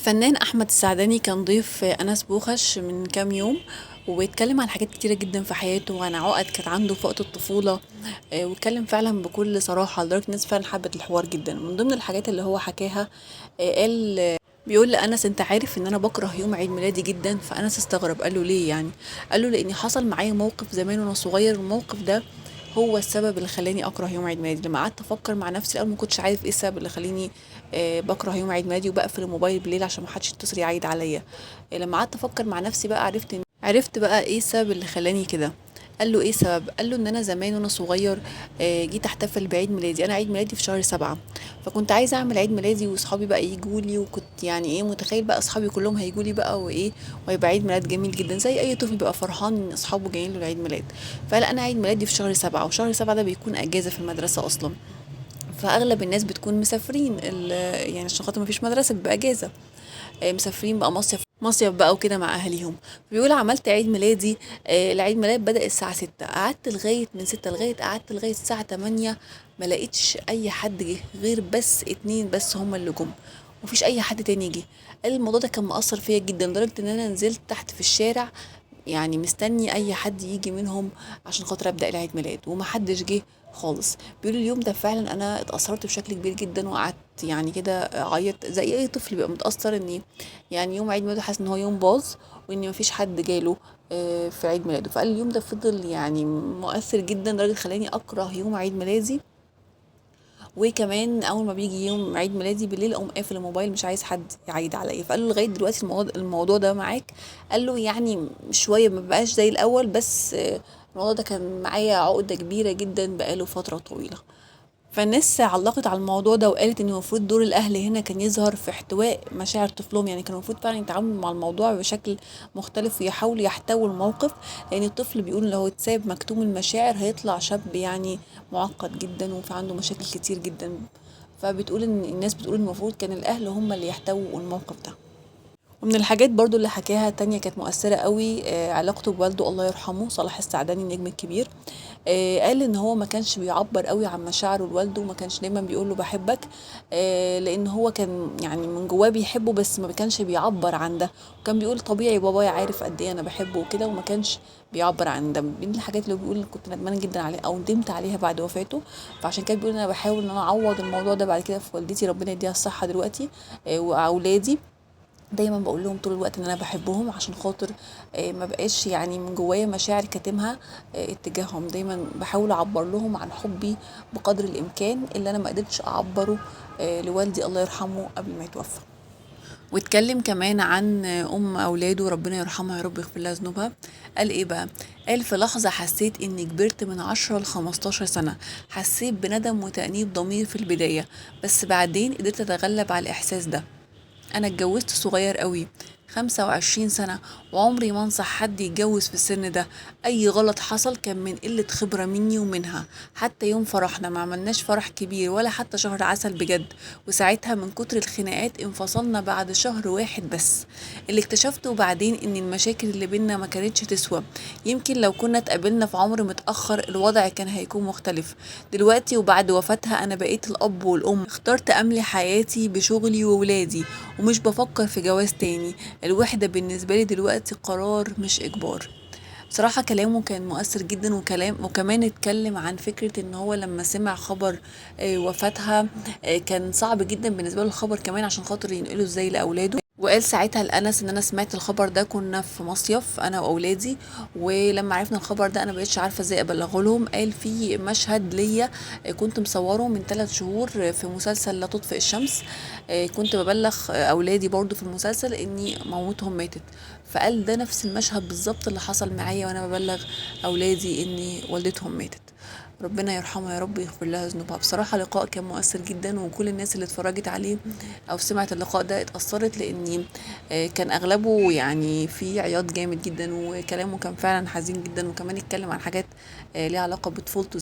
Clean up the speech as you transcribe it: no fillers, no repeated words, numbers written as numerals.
الفنان أحمد السعداني كان ضيف أنس بوخش من كام يوم، وبيتكلم عن حاجات كتيرة جدا في حياته وعن عقد كانت عنده في وقت الطفولة. واتكلم فعلا بكل صراحة لدرجة الناس فعلا حبت الحوار جدا. من ضمن الحاجات اللي هو حكاها قال بيقول لأنس: انت عارف ان انا بكره يوم عيد ميلادي جدا. فأنس استغرب، قال له: ليه يعني؟ قال له: لاني حصل معايا موقف زمان وانا صغير، الموقف ده هو السبب اللي خلاني اكره يوم عيد ميلادي. لما قعدت افكر مع نفسي الاول ما كنتش عارف ايه السبب اللي خلاني بكره يوم عيد ميلادي وبقفل الموبايل بالليل عشان ما حدش يتصل يعيد عليا. لما قعدت افكر مع نفسي بقى عرفت بقى ايه السبب اللي خلاني كده. قال له: ايه السبب؟ قال له: ان انا زمان وانا صغير جيت احتفل بعيد ميلادي. انا عيد ميلادي في شهر 7، فكنت عايزه اعمل عيد ميلادي واصحابي بقى يجوا لي، وكنت يعني ايه متخيل بقى اصحابي كلهم هيجوا لي بقى وايه، وهيبقى عيد ميلاد جميل جدا زي اي طفل بيبقى فرحان ان اصحابه جايين له العيد ميلاد. فلا، انا عيد ميلادي في شهر 7، وشهر 7 ده بيكون اجازه في المدرسه اصلا، فاغلب الناس بتكون مسافرين يعني عشان خاطر مفيش مدرسه بيبقى اجازه. مسافرين بقى مصيف بقى وكده مع اهاليهم. بيقول: عملت عيد ميلادي. العيد ميلاد بدأ الساعة 6، قعدت لغاية من 6 لغاية قعدت لغاية الساعة 8. ما لقيتش أي حد جه غير بس 2 بس هما اللي جم، ومفيش أي حد تاني جه. قال: الموضوع ده كان مأثر فيا جدا لدرجة إن أنا نزلت تحت في الشارع، يعني مستني اي حد يجي منهم عشان خاطر ابدا العيد ميلاد، ومحدش جه خالص. بيقول: اليوم ده فعلا انا اتاثرت بشكل كبير جدا، وقعدت يعني كده اعيط زي اي طفل بيبقى متاثر ان يعني يوم عيد ميلاده حاسس ان هو يوم باظ، وان مفيش حد جاله في عيد ميلاده. فقال اليوم ده فضل يعني مؤثر جدا لدرجه خلاني اكره يوم عيد ميلادي. وكمان اول ما بيجي يوم عيد ميلادي بالليل اقوم قافل الموبايل، مش عايز حد يعيد عليا. فقال له: لغايه دلوقتي الموضوع ده معاك؟ قال له: يعني شويه ما بقاش زي الاول، بس الموضوع ده كان معايا عقده كبيره جدا بقاله فتره طويله. فالناس علقت على الموضوع ده وقالت ان المفروض دور الاهل هنا كان يظهر في احتواء مشاعر طفلهم، يعني كان المفروض فعلا يتعاملوا مع الموضوع بشكل مختلف ويحاولوا يحتووا الموقف، لان الطفل بيقول لو اتساب مكتوم المشاعر هيطلع شاب يعني معقد جدا وفي عنده مشاكل كتير جدا. فبتقول ان الناس بتقول المفروض كان الاهل هم اللي يحتووا الموقف ده. ومن الحاجات برضو اللي حكاها تانية كانت مؤثرة قوي علاقته بوالده الله يرحمه صلاح السعداني النجم الكبير. قال ان هو ما كانش بيعبر قوي عن مشاعره لوالده، وما كانش دايما بيقول له بحبك، لان هو كان يعني من جواه بيحبه بس ما كانش بيعبر عن ده. وكان بيقول طبيعي بابايا عارف قد ايه انا بحبه وكده، وما كانش بيعبر عن ده. من الحاجات اللي بيقول كنت ندمانه جدا عليها او ندمت عليها بعد وفاته. فعشان كده بيقول انا بحاول ان انا اعوض الموضوع ده بعد كده في والدتي، ربنا يديها الصحه دلوقتي، واولادي. دايما بقول لهم طول الوقت ان انا بحبهم عشان خاطر ما بقاش يعني من جوايا مشاعر كاتمها اتجاههم. دايما بحاول اعبر لهم عن حبي بقدر الامكان اللي انا ما قدرتش اعبره لوالدي الله يرحمه قبل ما يتوفى. واتكلم كمان عن ام اولاده ربنا يرحمها يا رب يغفر لها ذنوبها. قال ايه بقى؟ قال: في لحظة حسيت اني كبرت من 10 ل15 سنة، حسيت بندم وتأنيب ضمير في البداية، بس بعدين قدرت اتغلب على الاحساس ده. انا اتجوزت صغير قوي، 25 سنة، وعمري ما انصح حد يتجوز في السن ده. اي غلط حصل كان من قلة خبرة مني ومنها. حتى يوم فرحنا ما عملناش فرح كبير ولا حتى شهر عسل بجد، وساعتها من كتر الخناقات انفصلنا بعد شهر واحد بس. اللي اكتشفته بعدين ان المشاكل اللي بينا ما كانتش تسوى. يمكن لو كنا اتقابلنا في عمر متأخر الوضع كان هيكون مختلف. دلوقتي وبعد وفاتها انا بقيت الاب والام، اخترت املي حياتي بشغلي وولادي، ومش بفكر في جواز تاني. الوحدة بالنسبة لي دلوقتي قرار مش إجبار. بصراحة كلامه كان مؤثر جدا، وكمان اتكلم عن فكرة ان هو لما سمع خبر وفاتها كان صعب جدا بالنسبة له الخبر كمان عشان خاطر ينقله ازاي لأولاده. وقال ساعتها لأنس ان انا سمعت الخبر ده كنا في مصيف انا واولادي، ولما عرفنا الخبر ده انا مبقتش عارفه ازاي ابلغه لهم. قال في مشهد ليا كنت مصوره من 3 شهور في مسلسل لا تطفئ الشمس، كنت ببلغ اولادي برضو في المسلسل اني مامتهم ماتت. فقال ده نفس المشهد بالظبط اللي حصل معايا وانا ببلغ اولادي ان والدتهم ماتت. ربنا يرحمها يا رب ويغفر لها ذنوبها. بصراحة لقاء كان مؤثر جدا، وكل الناس اللي اتفرجت عليه او سمعت اللقاء ده اتأثرت، لاني كان اغلبه يعني فيه عياط جامد جدا، وكلامه كان فعلا حزين جدا، وكمان اتكلم عن حاجات ليها علاقة بطفولته.